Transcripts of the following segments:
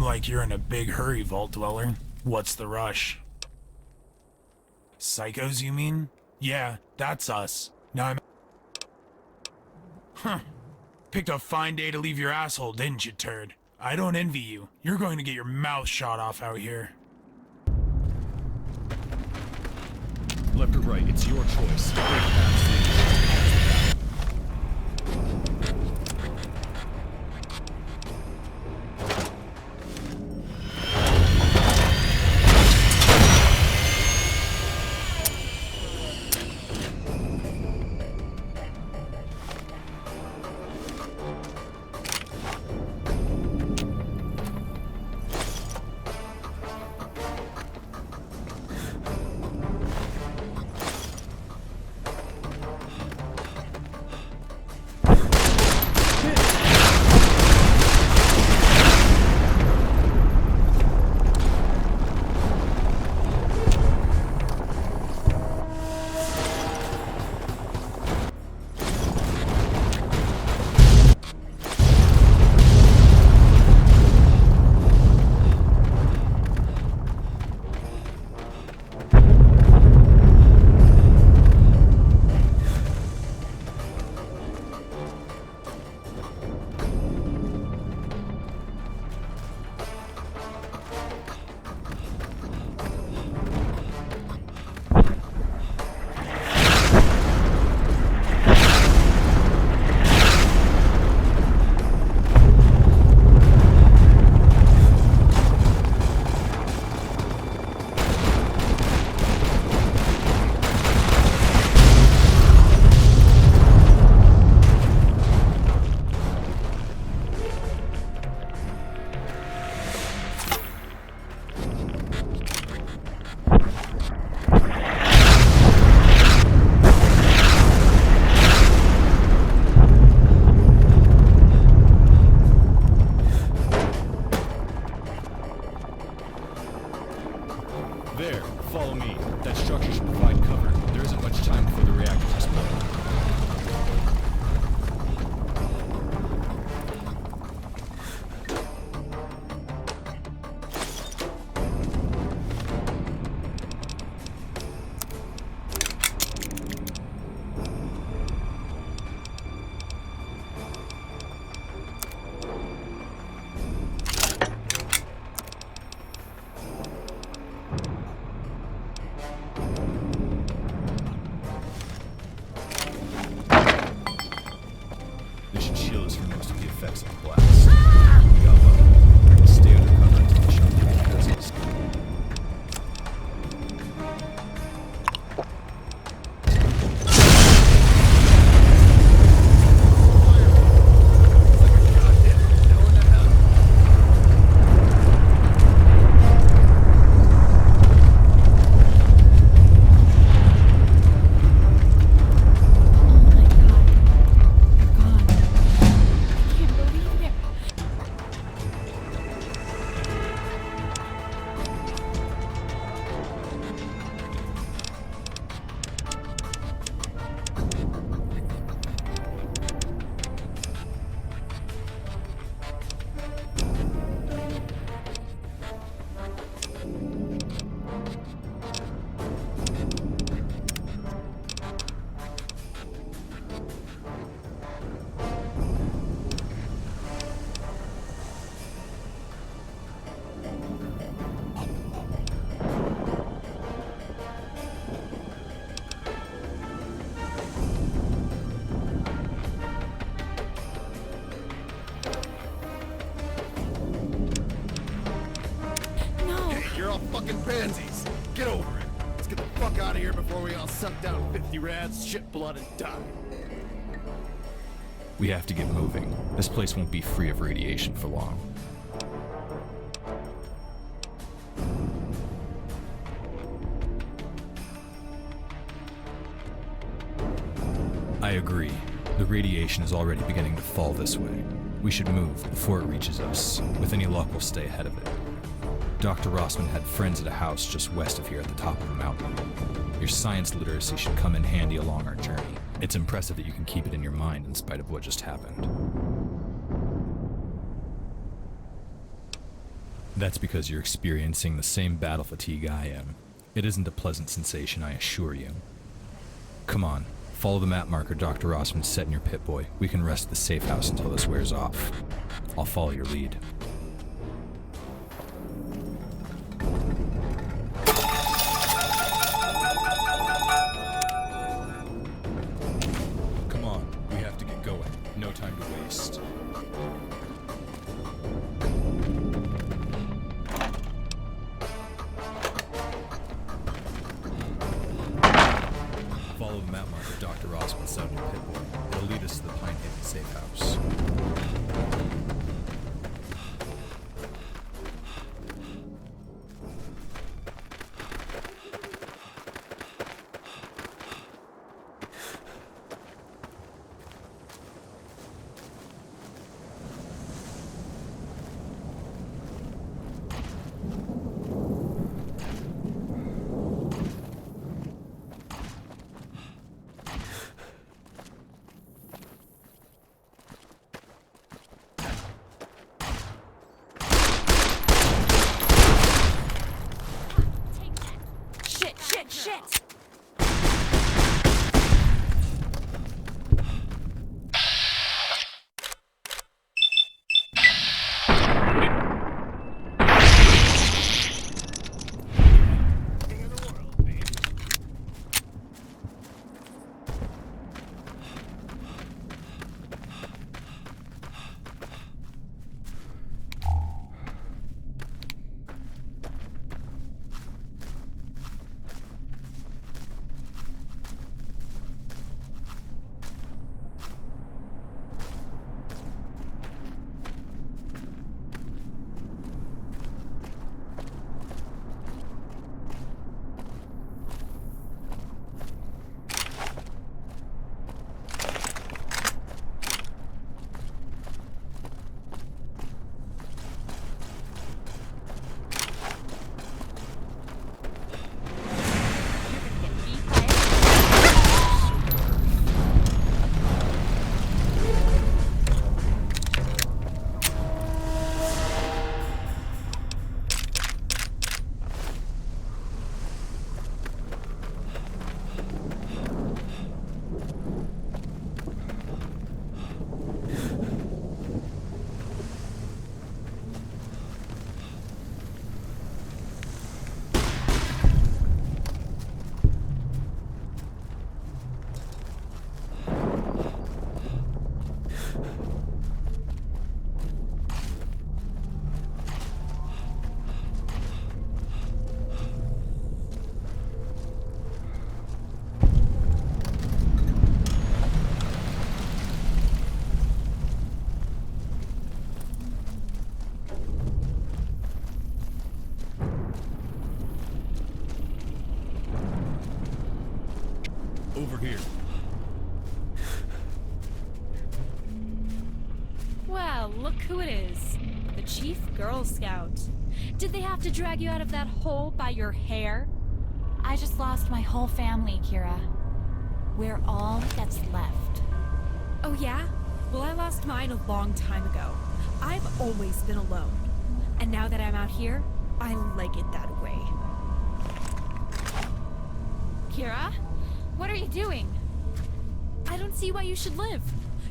seem like you're in a big hurry, Vault Dweller. What's the rush? Psychos, you mean? Yeah, that's us. Now I'm... Huh. Picked a fine day to leave your asshole, didn't you, turd? I don't envy you. You're going to get your mouth shot off out here. Left or right, it's your choice. There, follow me. That structure should provide cover. There isn't much time before the reactor to explode. Pansies, get over it. Let's get the fuck out of here before we all suck down 50 rats, shit blood, and die. We have to get moving. This place won't be free of radiation for long. I agree. The radiation is already beginning to fall this way. We should move before it reaches us. With any luck, we'll stay ahead of it. Dr. Rossman had friends at a house just west of here at the top of the mountain. Your science literacy should come in handy along our journey. It's impressive that you can keep it in your mind in spite of what just happened. That's because you're experiencing the same battle fatigue I am. It isn't a pleasant sensation, I assure you. Come on, follow the map marker Dr. Rossman set in your Pip-Boy. We can rest at the safe house until this wears off. I'll follow your lead. Come on, we have to get going. No time to waste. Follow the map marker Dr. Rossman set in your Pip-Boy. It'll lead us to the Pine Haven safe house. Shit! Over here. Well, look who it is. The Chief Girl Scout. Did they have to drag you out of that hole by your hair? I just lost my whole family, Kira. We're all that's left. Oh yeah? Well, I lost mine a long time ago. I've always been alone. And now that I'm out here, I like it that way. Kira? What are you doing? I don't see why you should live.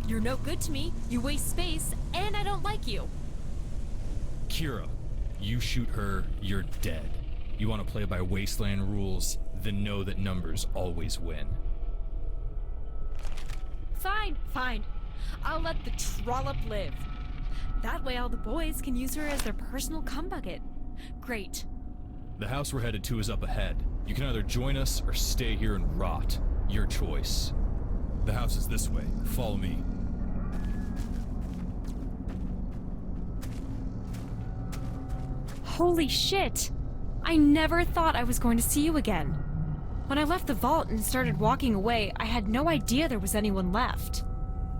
You're no good to me, you waste space, and I don't like you. Kira, you shoot her, you're dead. You want to play by wasteland rules, then know that numbers always win. Fine. I'll let the trollop live. That way all the boys can use her as their personal cum bucket. Great. The house we're headed to is up ahead. You can either join us or stay here and rot. Your choice. The house is this way. Follow me. Holy shit! I never thought I was going to see you again. When I left the vault and started walking away, I had no idea there was anyone left.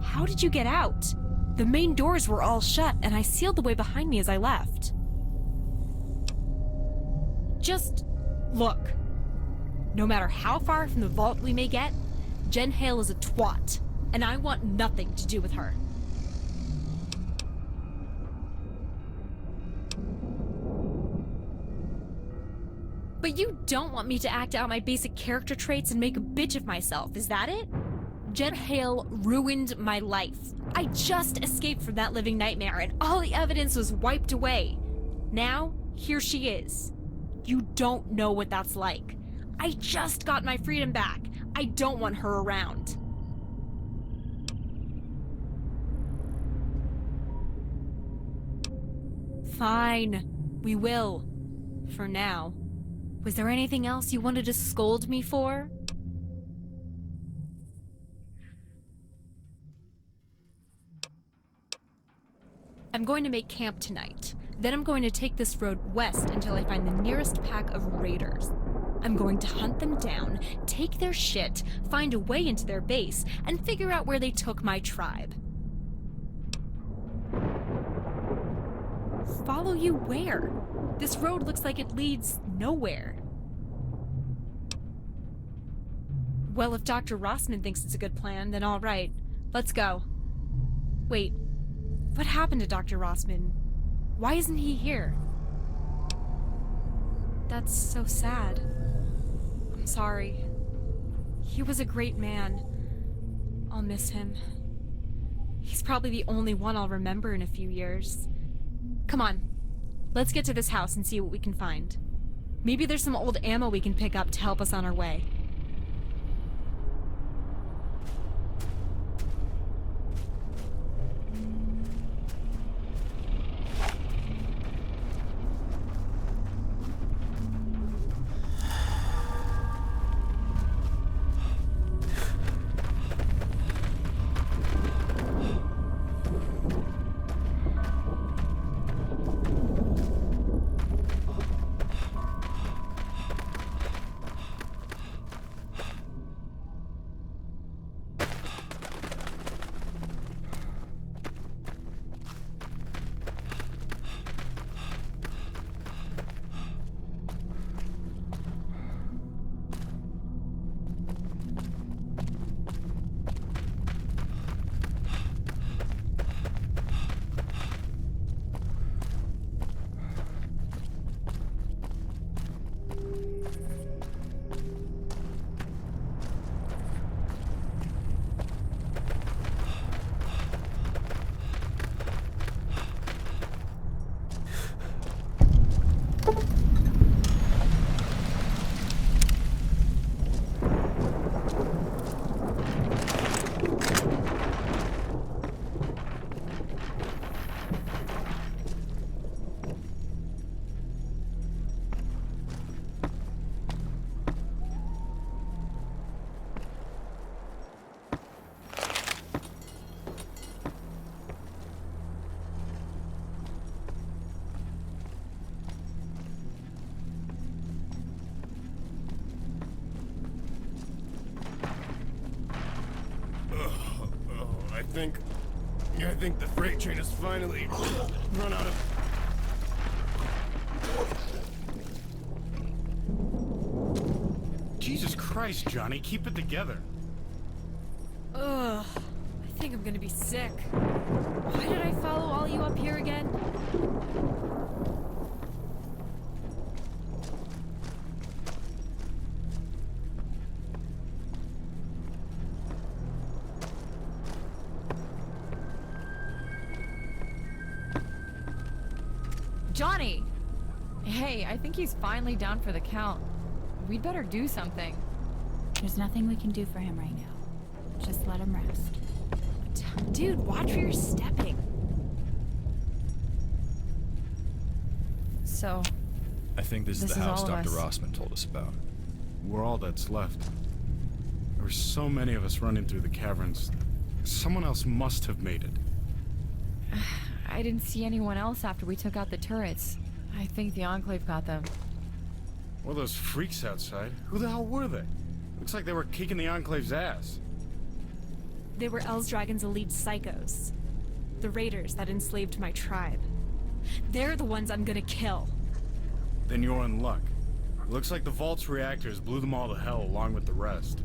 How did you get out? The main doors were all shut, and I sealed the way behind me as I left. Just look. No matter how far from the vault we may get, Jen Hale is a twat, and I want nothing to do with her. But you don't want me to act out my basic character traits and make a bitch of myself, is that it? Jen Hale ruined my life. I just escaped from that living nightmare and all the evidence was wiped away. Now, here she is. You don't know what that's like. I just got my freedom back. I don't want her around. Fine, we will. For now. Was there anything else you wanted to scold me for? I'm going to make camp tonight. Then I'm going to take this road west until I find the nearest pack of raiders. I'm going to hunt them down, take their shit, find a way into their base, and figure out where they took my tribe. Follow you where? This road looks like it leads nowhere. Well, if Dr. Rossman thinks it's a good plan, then all right. Let's go. Wait, what happened to Dr. Rossman? Why isn't he here? That's so sad. I'm sorry. He was a great man. I'll miss him. He's probably the only one I'll remember in a few years. Come on, let's get to this house and see what we can find. Maybe there's some old ammo we can pick up to help us on our way. I think the freight train has finally run out of... Jesus Christ, Johnny, keep it together. Ugh, I think I'm gonna be sick. Why did I follow all you up here again? Johnny! Hey, I think he's finally down for the count. We'd better do something. There's nothing we can do for him right now. Just let him rest. Dude, watch where you're stepping. So, I think this is This the is house all of Dr. us. Rossman told us about. We're all that's left. There were so many of us running through the caverns. Someone else must have made it. I didn't see anyone else after we took out the turrets. I think the Enclave got them. Well, those freaks outside, who the hell were they? Looks like they were kicking the Enclave's ass. They were Dragon's elite psychos. The raiders that enslaved my tribe. They're the ones I'm gonna kill. Then you're in luck. It looks like the Vault's reactors blew them all to hell along with the rest.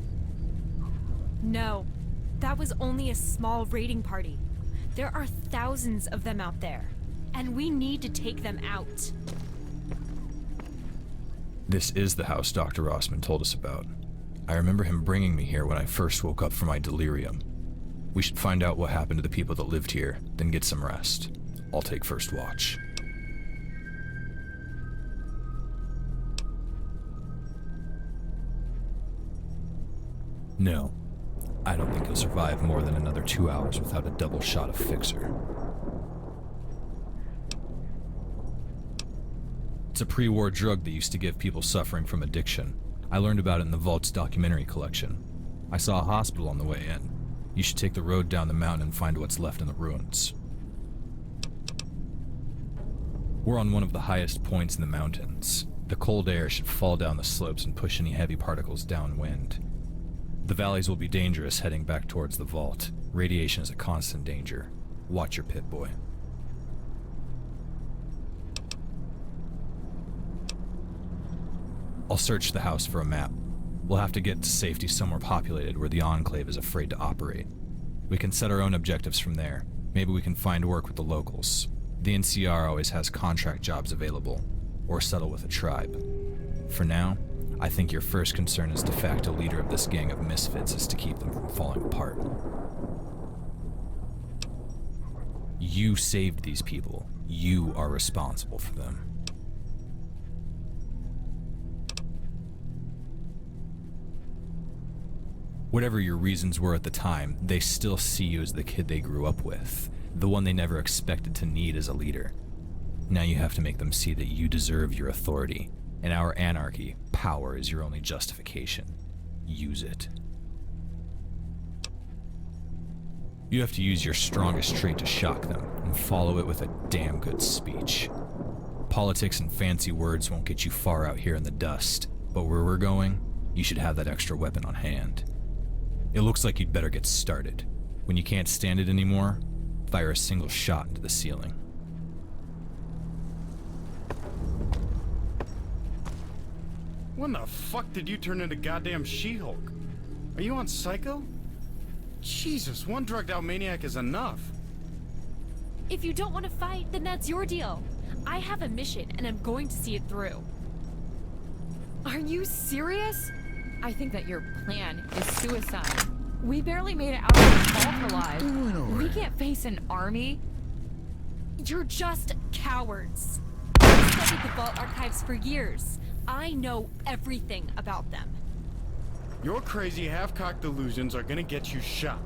No, that was only a small raiding party. There are thousands of them out there, and we need to take them out. This is the house Dr. Rossman told us about. I remember him bringing me here when I first woke up from my delirium. We should find out what happened to the people that lived here, then get some rest. I'll take first watch. No, I don't think he'll survive more than another 2 hours without a double shot of Fixer. It's a pre-war drug they used to give people suffering from addiction. I learned about it in the Vault's documentary collection. I saw a hospital on the way in. You should take the road down the mountain and find what's left in the ruins. We're on one of the highest points in the mountains. The cold air should fall down the slopes and push any heavy particles downwind. The valleys will be dangerous heading back towards the vault. Radiation is a constant danger. Watch your pit, boy. I'll search the house for a map. We'll have to get to safety somewhere populated where the Enclave is afraid to operate. We can set our own objectives from there. Maybe we can find work with the locals. The NCR always has contract jobs available, or settle with a tribe. For now, I think your first concern as de facto leader of this gang of misfits is to keep them from falling apart. You saved these people. You are responsible for them. Whatever your reasons were at the time, they still see you as the kid they grew up with, the one they never expected to need as a leader. Now you have to make them see that you deserve your authority. In our anarchy, power is your only justification. Use it. You have to use your strongest trait to shock them, and follow it with a damn good speech. Politics and fancy words won't get you far out here in the dust, but where we're going, you should have that extra weapon on hand. It looks like you'd better get started. When you can't stand it anymore, fire a single shot into the ceiling. When the fuck did you turn into goddamn She-Hulk? Are you on Psycho? Jesus, one drugged out maniac is enough. If you don't want to fight, then that's your deal. I have a mission, and I'm going to see it through. Are you serious? I think that your plan is suicide. We barely made it out of the vault alive. We can't face an army. You're just cowards. I've studied the Vault archives for years. I know everything about them. Your crazy half-cocked delusions are gonna get you shot.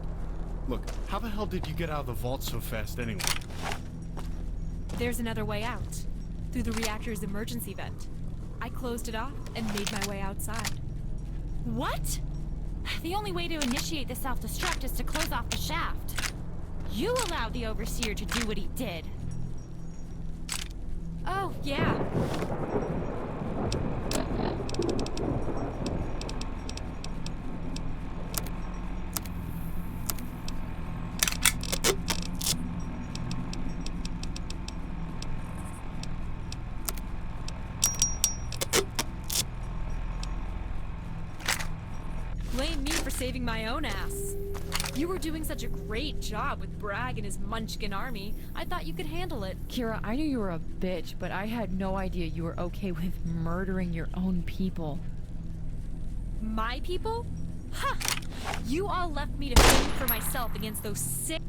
Look, how the hell did you get out of the vault so fast anyway? There's another way out. Through the reactor's emergency vent. I closed it off and made my way outside. What? The only way to initiate the self-destruct is to close off the shaft. You allowed the Overseer to do what he did. Oh, yeah. Blame me for saving my own ass. You were doing such a great job with Bragg and his Munchkin army. I thought you could handle it. Kira, I knew you were a bitch, but I had no idea you were okay with murdering your own people. My people? Ha! You all left me to fend for myself against those sick...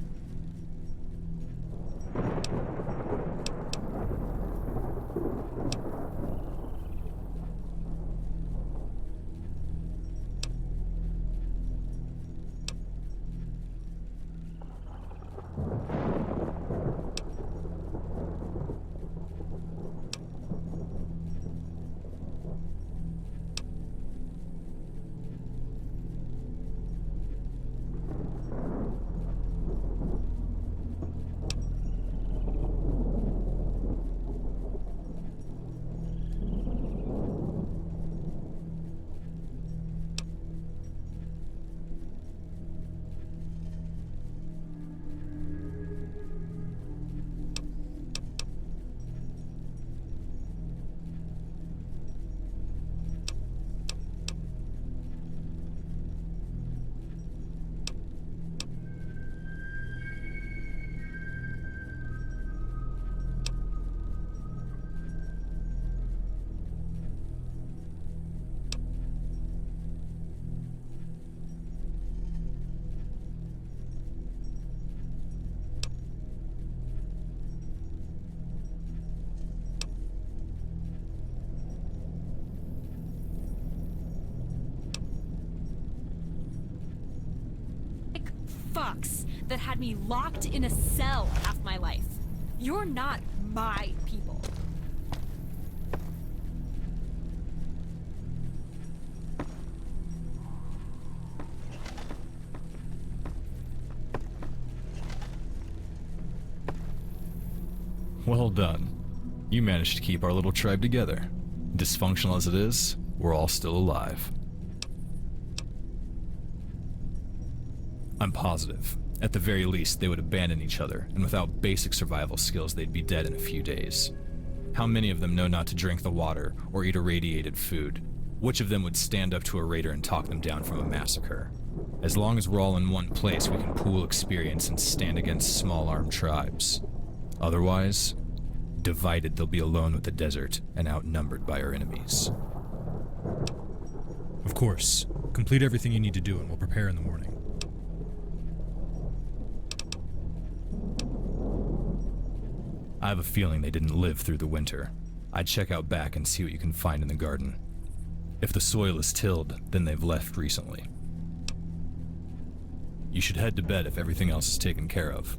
sucks that had me locked in a cell half my life. You're not my people. Well done. You managed to keep our little tribe together. Dysfunctional as it is, we're all still alive. I'm positive. At the very least, they would abandon each other, and without basic survival skills, they'd be dead in a few days. How many of them know not to drink the water or eat irradiated food? Which of them would stand up to a raider and talk them down from a massacre? As long as we're all in one place, we can pool experience and stand against small armed tribes. Otherwise, divided, they'll be alone with the desert and outnumbered by our enemies. Of course. Complete everything you need to do and we'll prepare in the morning. I have a feeling they didn't live through the winter. I'd check out back and see what you can find in the garden. If the soil is tilled, then they've left recently. You should head to bed if everything else is taken care of.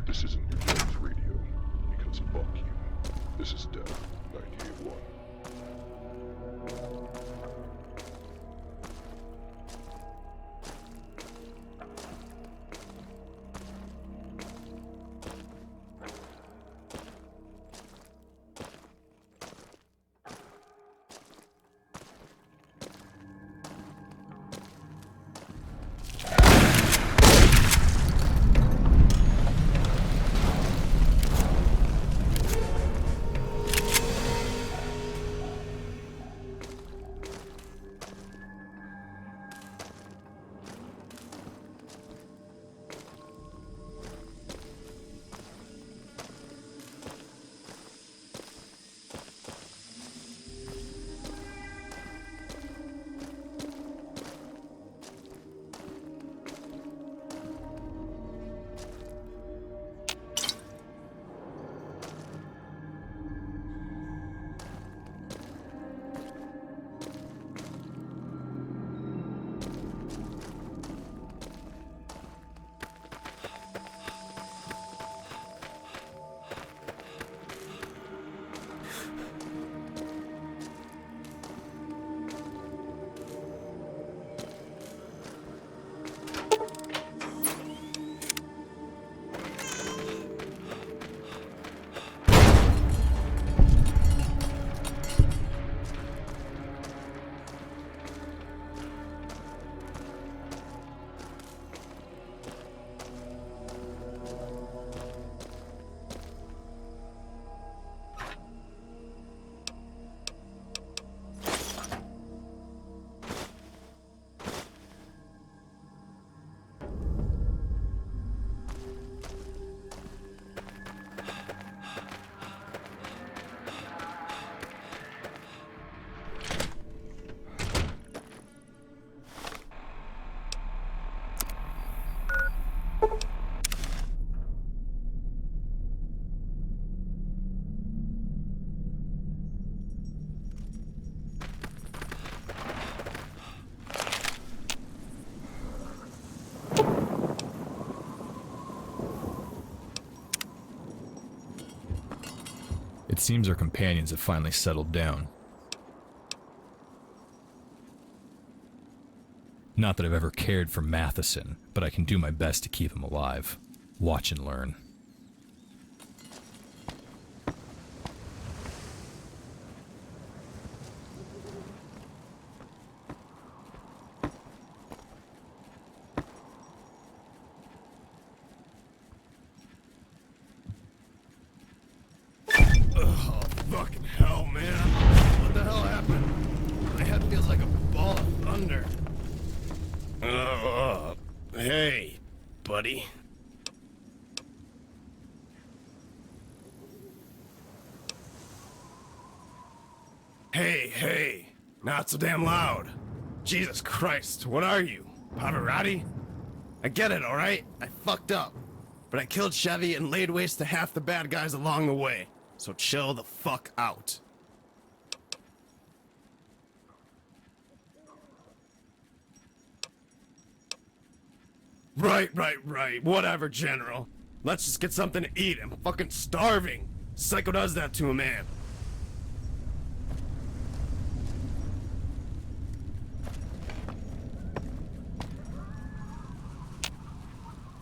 This isn't your dad's radio, because fuck you. This is Death 98.1. It seems our companions have finally settled down. Not that I've ever cared for Matheson, but I can do my best to keep him alive. Watch and learn. Fucking hell, man. What the hell happened? My head feels like a ball of thunder. Hey, buddy. Hey, not so damn loud. Jesus Christ, what are you, Pavarotti? I get it, alright? I fucked up. But I killed Chevy and laid waste to half the bad guys along the way. So chill the fuck out. Right. Whatever, General. Let's just get something to eat. I'm fucking starving. Psycho does that to a man.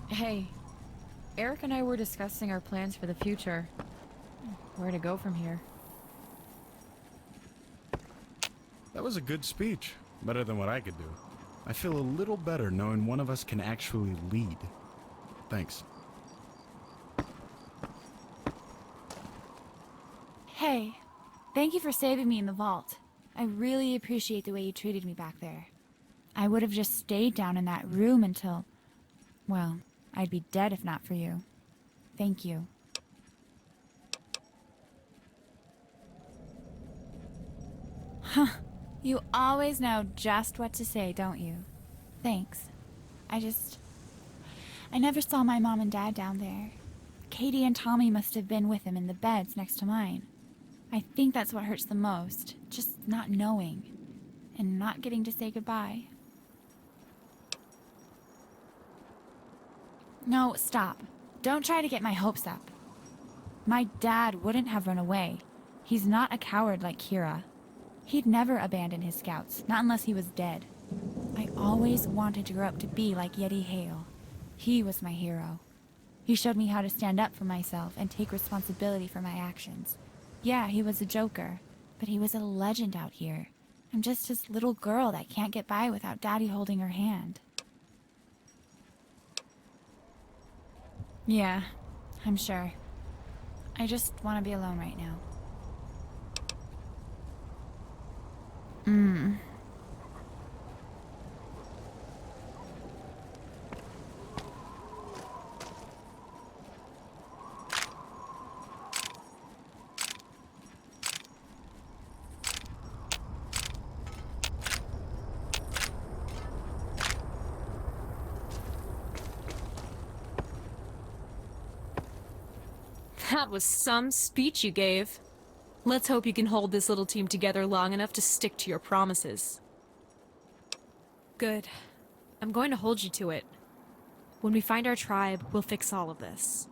Hey, Eric and I were discussing our plans for the future. Where to go from here. That was a good speech. Better than what I could do. I feel a little better knowing one of us can actually lead. Thanks. Hey, thank you for saving me in the vault. I really appreciate the way you treated me back there. I would have just stayed down in that room until... well, I'd be dead if not for you. Thank you. Huh. You always know just what to say, don't you? Thanks. I never saw my mom and dad down there. Katie and Tommy must have been with him in the beds next to mine. I think that's what hurts the most. Just not knowing. And not getting to say goodbye. No, stop. Don't try to get my hopes up. My dad wouldn't have run away. He's not a coward like Kira. He'd never abandon his scouts, not unless he was dead. I always wanted to grow up to be like Yeti Hale. He was my hero. He showed me how to stand up for myself and take responsibility for my actions. Yeah, he was a joker, but he was a legend out here. I'm just this little girl that can't get by without Daddy holding her hand. Yeah, I'm sure. I just want to be alone right now. That was some speech you gave. Let's hope you can hold this little team together long enough to stick to your promises. Good. I'm going to hold you to it. When we find our tribe, we'll fix all of this.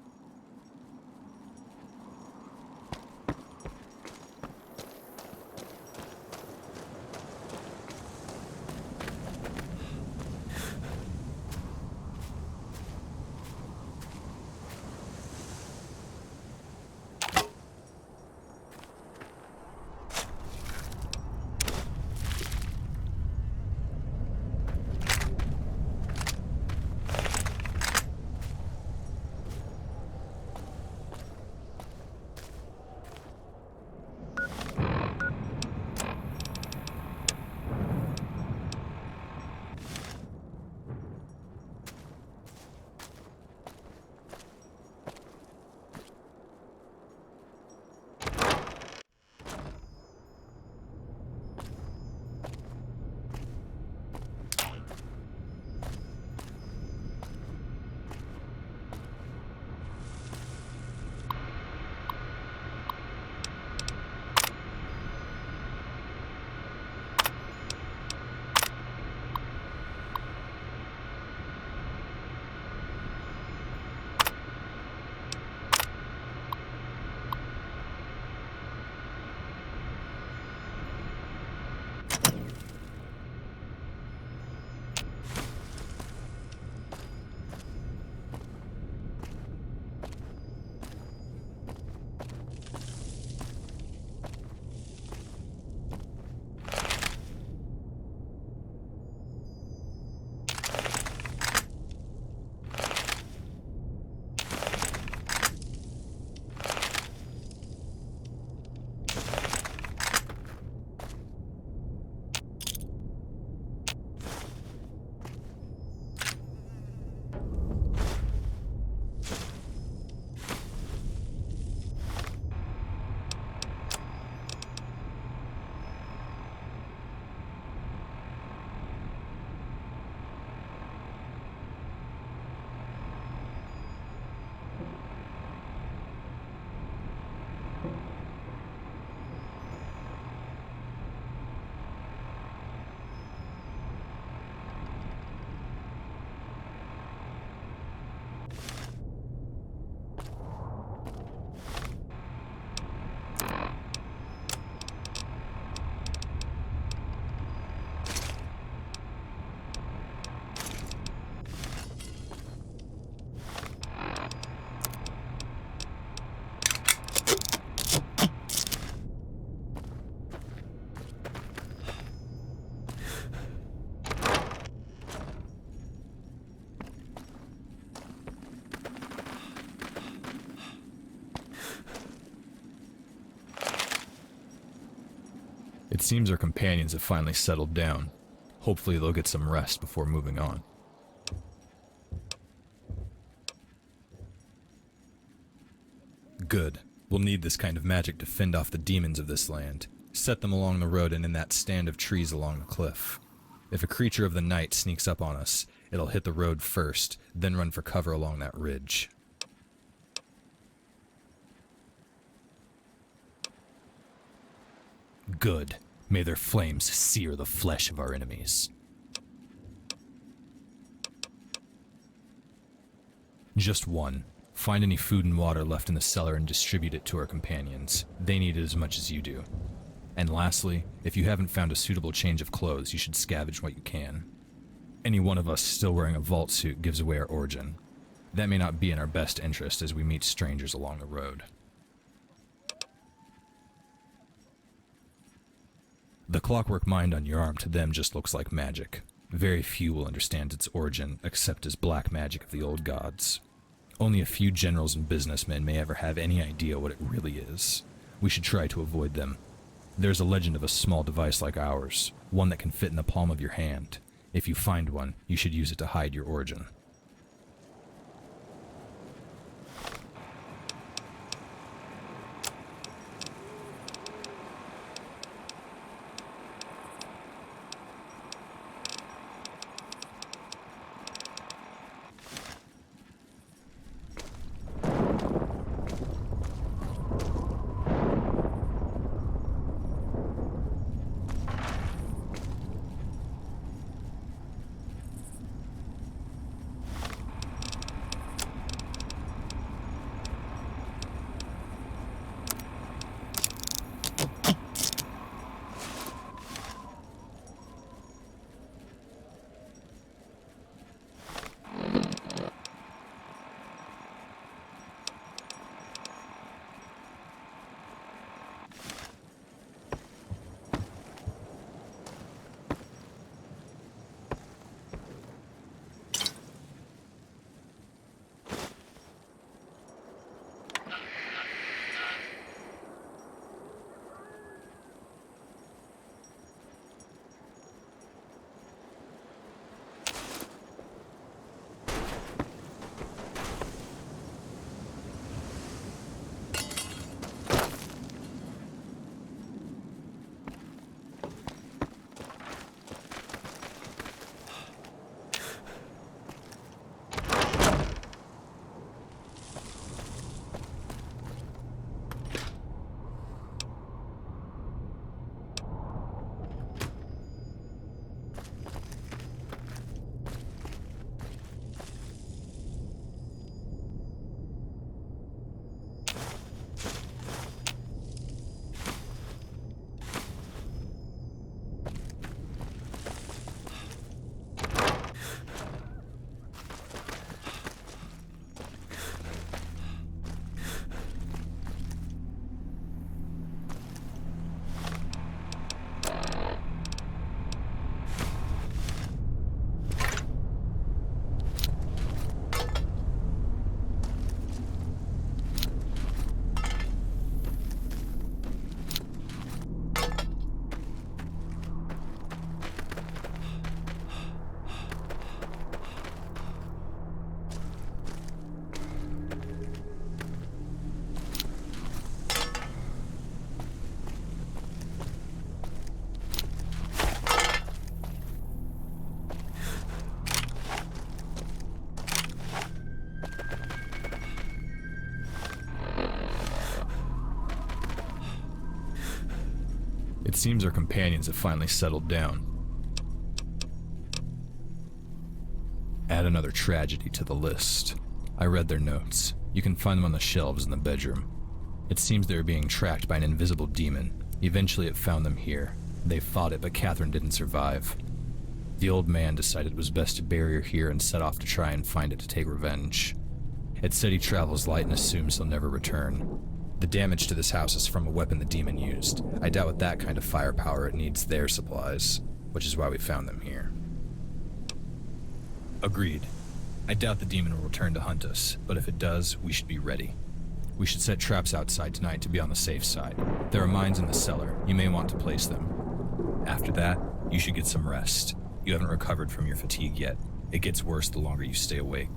It seems our companions have finally settled down. Hopefully they'll get some rest before moving on. Good. We'll need this kind of magic to fend off the demons of this land. Set them along the road and in that stand of trees along the cliff. If a creature of the night sneaks up on us, it'll hit the road first, then run for cover along that ridge. Good. May their flames sear the flesh of our enemies. Just one. Find any food and water left in the cellar and distribute it to our companions. They need it as much as you do. And lastly, if you haven't found a suitable change of clothes, you should scavenge what you can. Any one of us still wearing a vault suit gives away our origin. That may not be in our best interest as we meet strangers along the road. The clockwork mind on your arm to them just looks like magic. Very few will understand its origin except as black magic of the old gods. Only a few generals and businessmen may ever have any idea what it really is. We should try to avoid them. There's a legend of a small device like ours, one that can fit in the palm of your hand. If you find one, you should use it to hide your origin. It seems our companions have finally settled down. Add another tragedy to the list. I read their notes. You can find them on the shelves in the bedroom. It seems they were being tracked by an invisible demon. Eventually it found them here. They fought it, but Catherine didn't survive. The old man decided it was best to bury her here and set off to try and find it to take revenge. It said he travels light and assumes he'll never return. The damage to this house is from a weapon the demon used. I doubt with that kind of firepower it needs their supplies, which is why we found them here. Agreed. I doubt the demon will return to hunt us, but if it does, we should be ready. We should set traps outside tonight to be on the safe side. There are mines in the cellar. You may want to place them. After that, you should get some rest. You haven't recovered from your fatigue yet. It gets worse the longer you stay awake.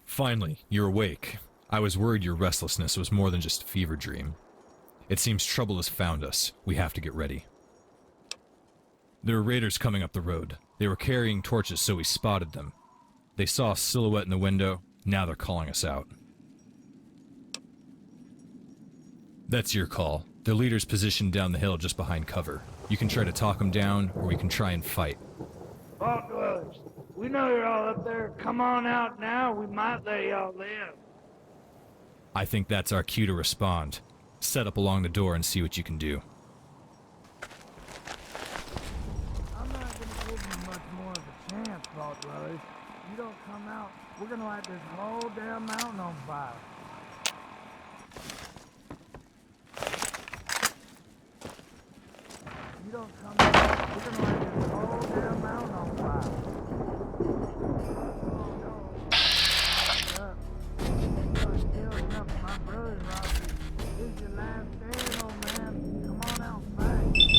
Finally, you're awake. I was worried your restlessness was more than just a fever dream. It seems trouble has found us. We have to get ready. There were raiders coming up the road. They were carrying torches, so we spotted them. They saw a silhouette in the window. Now they're calling us out. That's your call. Their leader's positioned down the hill just behind cover. You can try to talk them down, or we can try and fight. Vault dwellers, we know you're all up there. Come on out now. We might let y'all live. I think that's our cue to respond. Set up along the door and see what you can do. I'm not gonna give you much more of a chance, Vault dwellers. You don't come out, we're gonna light this whole damn mountain on fire. You don't come out, we're gonna light this whole damn mountain on fire. Oh no. You're killing enough of my brothers, Robbie. This is your last stand, old man. Come on out and fight.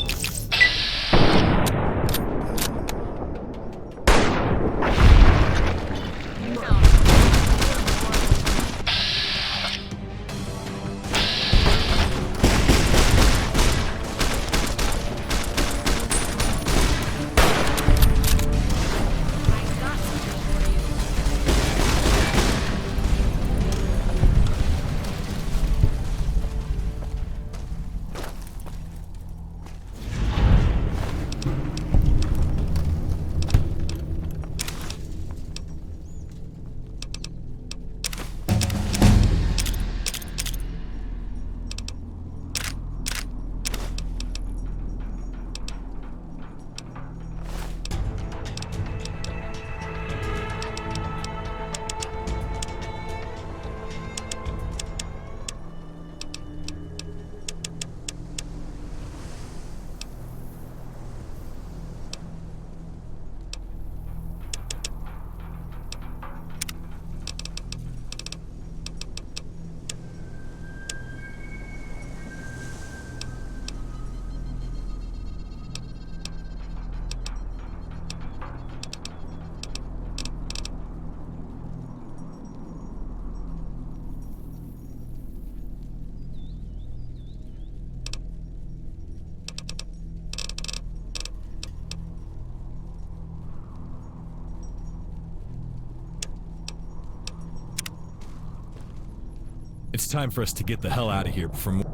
It's time for us to get the hell out of here before more...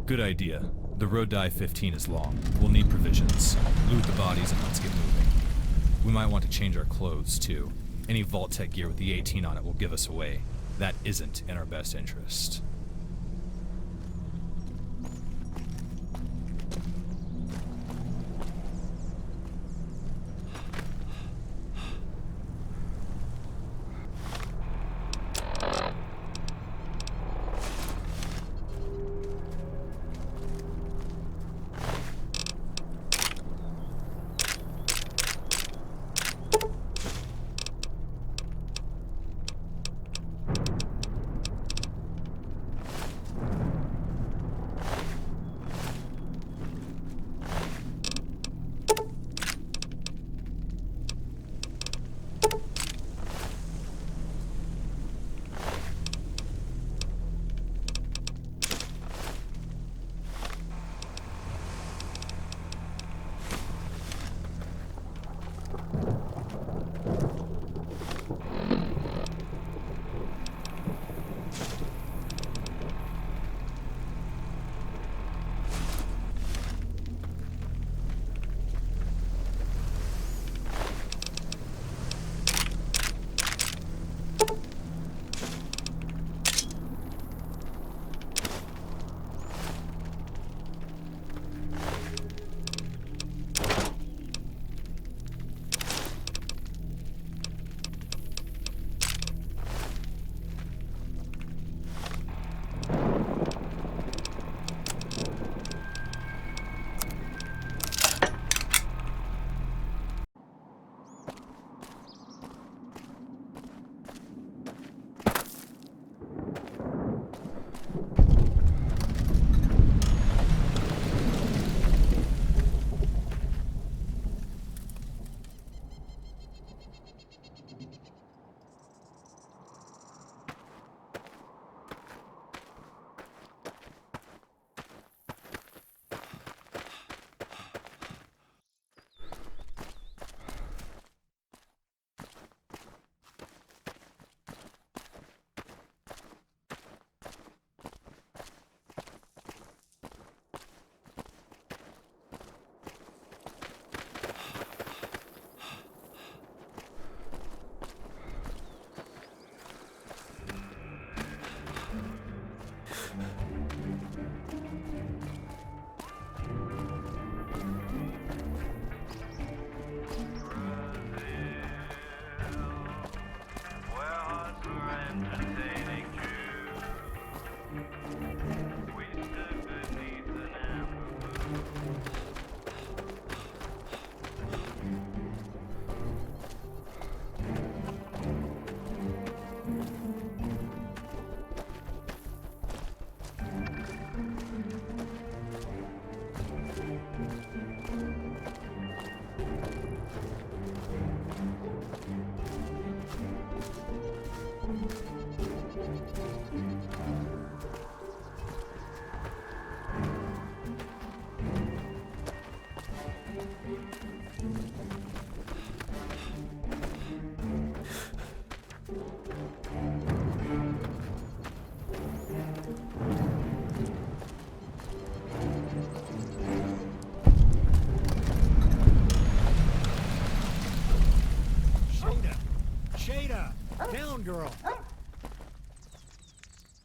Good idea. The road to I-15 is long. We'll need provisions. Loot the bodies and let's get moving. We might want to change our clothes, too. Any Vault Tech gear with the 18 on it will give us away. That isn't in our best interest.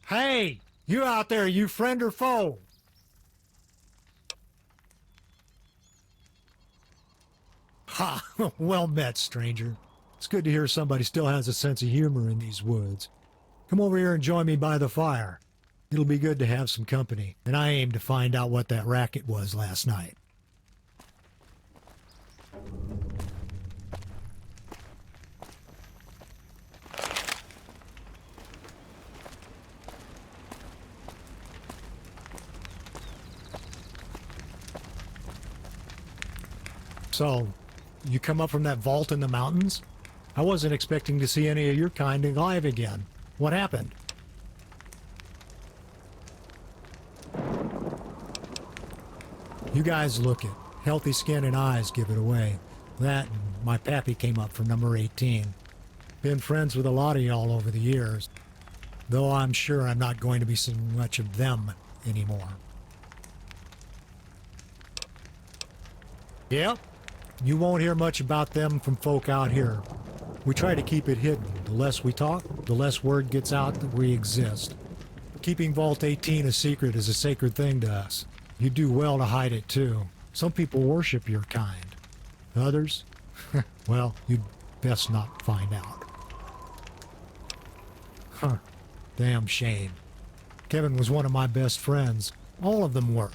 Hey, you out there, you friend or foe? Ha! Well met, stranger. It's good to hear somebody still has a sense of humor in these woods. Come over here and join me by the fire. It'll be good to have some company, and I aim to find out what that racket was last night. So, you come up from that vault in the mountains? I wasn't expecting to see any of your kind alive again. What happened? You guys look it. Healthy skin and eyes give it away. That and my pappy came up from number 18. Been friends with a lot of y'all over the years, though I'm sure I'm not going to be seeing much of them anymore. Yep. You won't hear much about them from folk out here. We try to keep it hidden. The less we talk, the less word gets out that we exist. Keeping Vault 18 a secret is a sacred thing to us. You do well to hide it, too. Some people worship your kind. Others? Well, you'd best not find out. Huh. Damn shame. Kevin was one of my best friends. All of them were.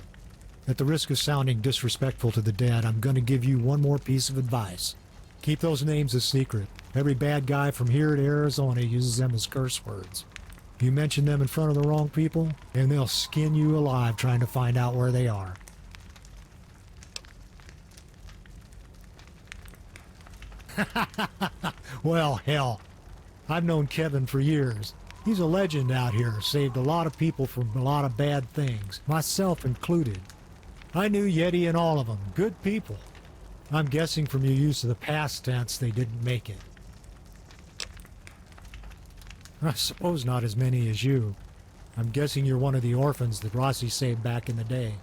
At the risk of sounding disrespectful to the dead, I'm going to give you one more piece of advice. Keep those names a secret. Every bad guy from here to Arizona uses them as curse words. You mention them in front of the wrong people, and they'll skin you alive trying to find out where they are. Well, hell. I've known Kevin for years. He's a legend out here, saved a lot of people from a lot of bad things, myself included. I knew Yeti and all of them. Good people. I'm guessing from your use of the past tense they didn't make it. I suppose not as many as you. I'm guessing you're one of the orphans that Rossi saved back in the day.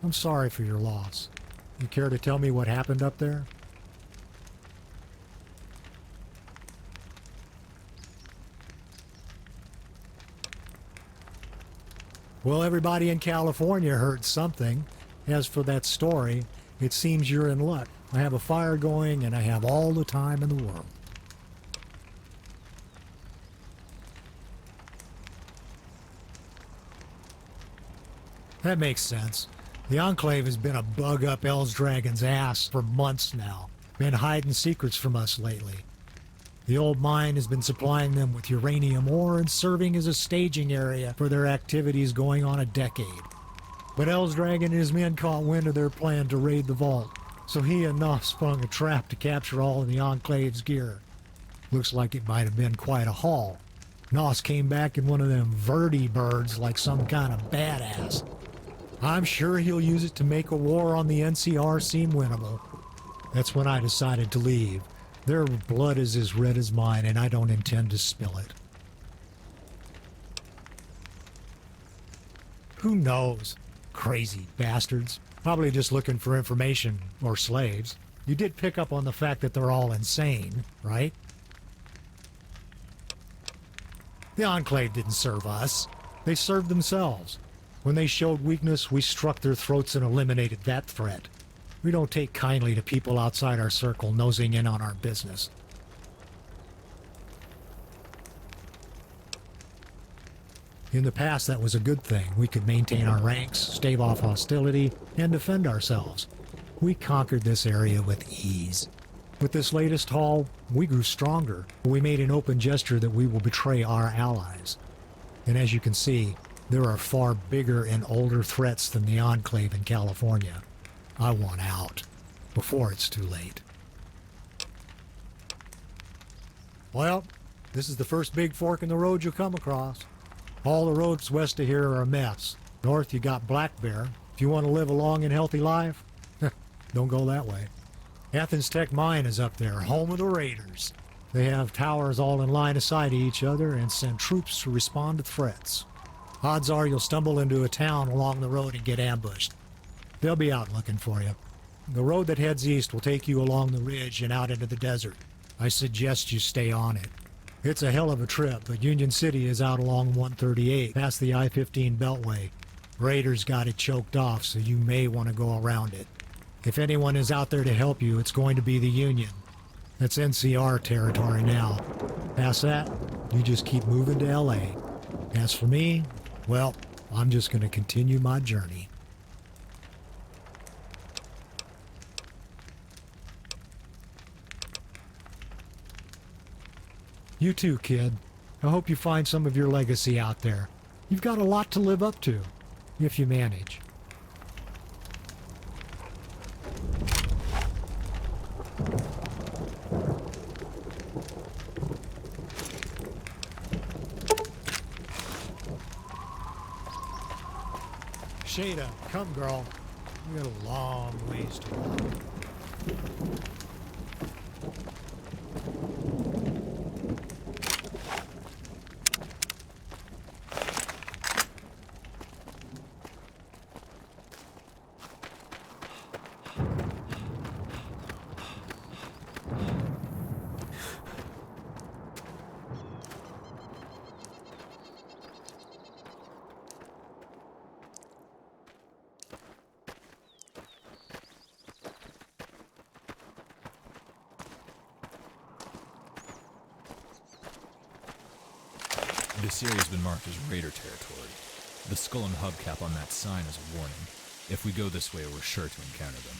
I'm sorry for your loss. You care to tell me what happened up there? Well, everybody in California heard something. As for that story, it seems you're in luck. I have a fire going and I have all the time in the world. That makes sense. The Enclave has been a bug up El's Dragon's ass for months now. Been hiding secrets from us lately. The old mine has been supplying them with uranium ore and serving as a staging area for their activities going on a decade. But El's Dragon and his men caught wind of their plan to raid the vault, so he and Noff sprung a trap to capture all of the Enclave's gear. Looks like it might have been quite a haul. Noss came back in one of them vertibirds like some kind of badass. I'm sure he'll use it to make a war on the NCR seem winnable. That's when I decided to leave. Their blood is as red as mine, and I don't intend to spill it. Who knows? Crazy bastards. Probably just looking for information, or slaves. You did pick up on the fact that they're all insane, right? The Enclave didn't serve us. They served themselves. When they showed weakness, we struck their throats and eliminated that threat. We don't take kindly to people outside our circle nosing in on our business. In the past, that was a good thing. We could maintain our ranks, stave off hostility, and defend ourselves. We conquered this area with ease. With this latest haul, we grew stronger. We made an open gesture that we will betray our allies. And as you can see, there are far bigger and older threats than the Enclave in California. I want out, before it's too late. Well, this is the first big fork in the road you'll come across. All the roads west of here are a mess. North you got Black Bear. If you want to live a long and healthy life, don't go that way. Athens Tech Mine is up there, home of the Raiders. They have towers all in line of sight of each other and send troops to respond to threats. Odds are you'll stumble into a town along the road and get ambushed. They'll be out looking for you. The road that heads east will take you along the ridge and out into the desert. I suggest you stay on it. It's a hell of a trip, but Union City is out along 138, past the I-15 Beltway. Raiders got it choked off, so you may want to go around it. If anyone is out there to help you, it's going to be the Union. That's NCR territory now. Past that, you just keep moving to LA. As for me, well, I'm just going to continue my journey. You too, kid. I hope you find some of your legacy out there. You've got a lot to live up to, if you manage. Shada, come girl. We got a long ways to walk. This area's been marked as Raider territory. The skull and hubcap on that sign is a warning. If we go this way, we're sure to encounter them.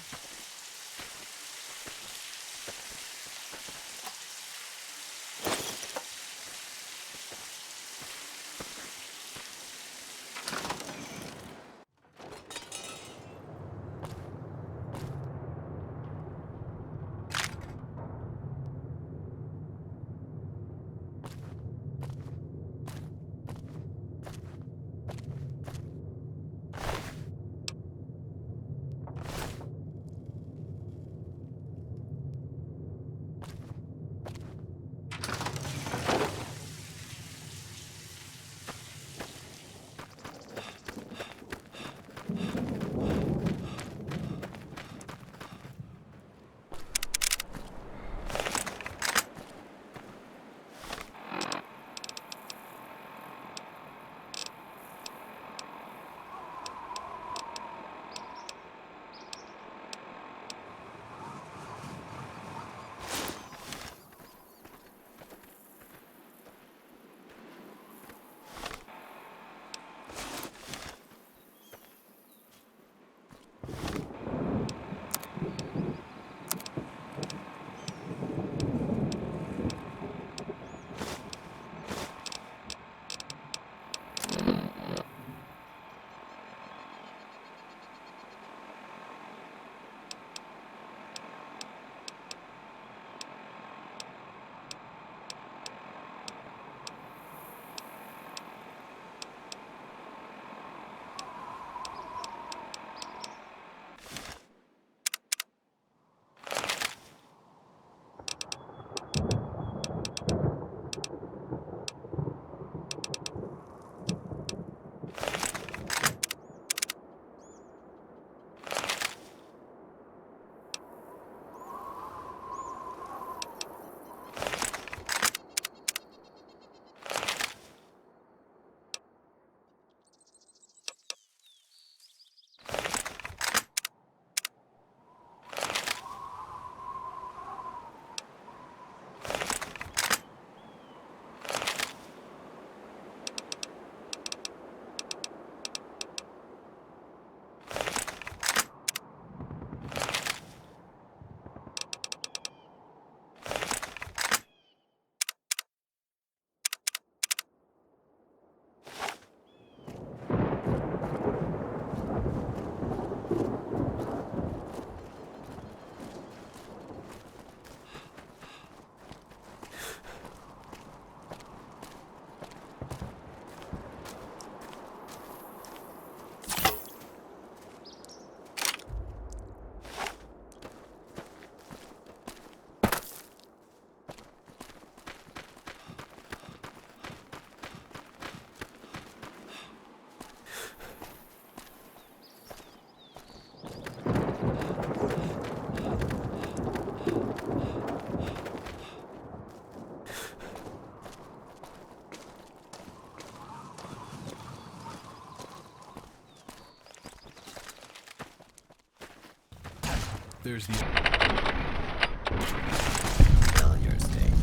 There's the... Failure state.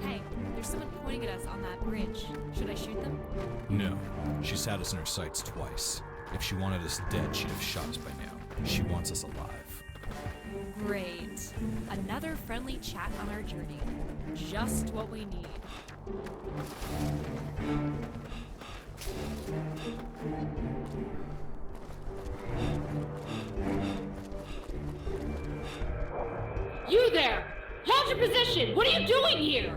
Hey, there's someone pointing at us on that bridge. Should I shoot them? No. She's had us in her sights twice. If she wanted us dead, she'd have shot us by now. She wants us alive. Great. Another friendly chat on our journey. Just what we need. You there! Hold your position! What are you doing here?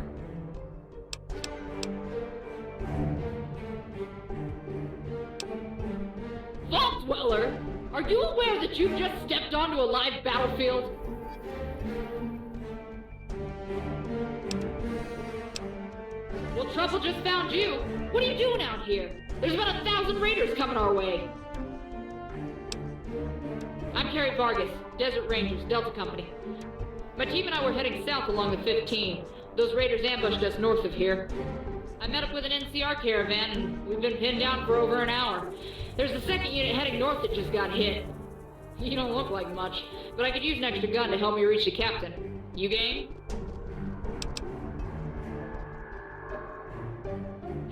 Vault Dweller! Are you aware that you've just stepped onto a live battlefield? Well, trouble just found you. What are you doing out here? There's about 1,000 raiders coming our way. I'm Carrie Vargas, Desert Rangers, Delta Company. My team and I were heading south along the 15. Those raiders ambushed us north of here. I met up with an NCR caravan, and we've been pinned down for over an hour. There's the second unit heading north that just got hit. You don't look like much, but I could use an extra gun to help me reach the captain. You game?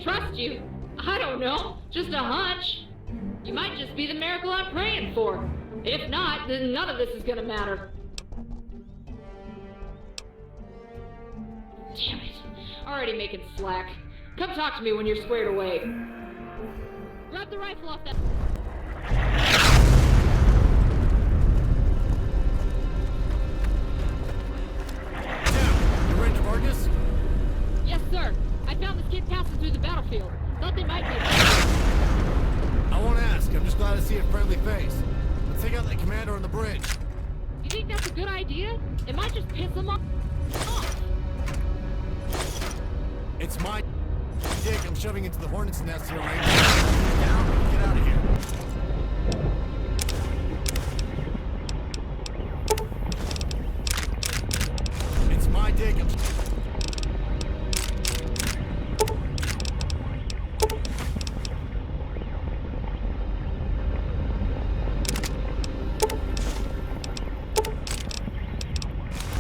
Trust you? I don't know. Just a hunch. You might just be the miracle I'm praying for. If not, then none of this is gonna matter. Damn it. Already making slack. Come talk to me when you're squared away. Grab the rifle off that... Yeah, you Ranger Vargas? Yes, sir. I found this kid passing through the battlefield. Thought they might be... I won't ask. I'm just glad to see a friendly face. Let's take out that commander on the bridge. You think that's a good idea? It might just piss them off. It's my dick I'm shoving into the hornet's nest here, Ranger. Down, get out of here. It's my dick I'm...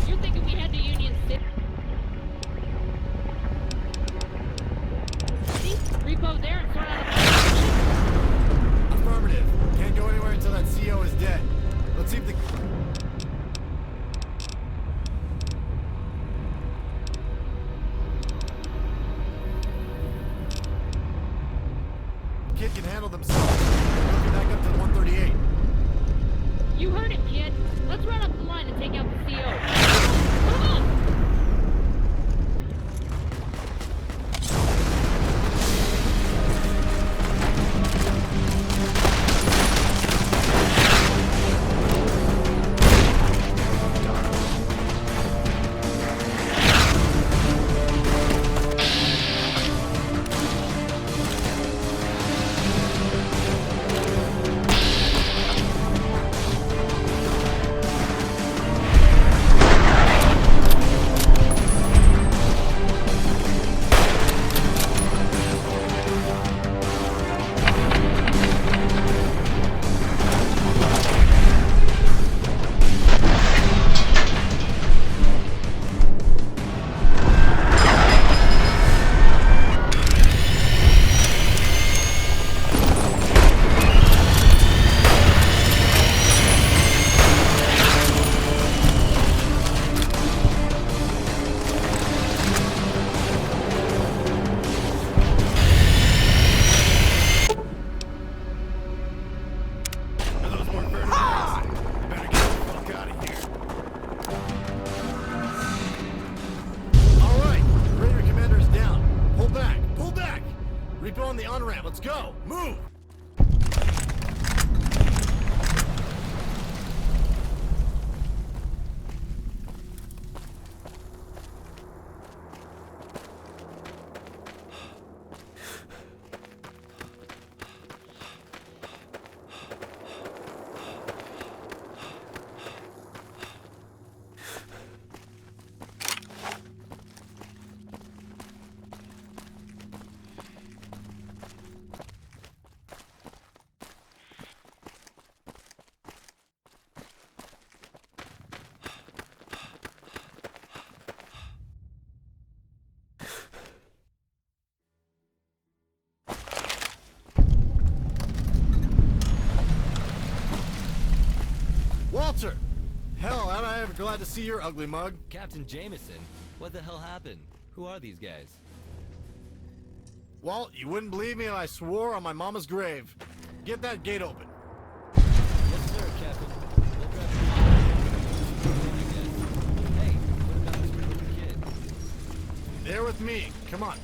You're thinking we head to Union City? Repo there and sort out a... Affirmative. Can't go anywhere until that CO is dead. Let's see if the... kid can handle themselves. Get back up to the 138. You heard it, kid. Let's run up the line and take out the CO. Come on! Repo on the on-ramp. Let's go. Move! Walter! Hell, and I am glad to see your ugly mug. Captain Jameson, what the hell happened? Who are these guys? Walt, you wouldn't believe me if I swore on my mama's grave. Get that gate open. Yes, sir, Captain. We'll grab you. Hey, what about this little kid? There with me. Come on.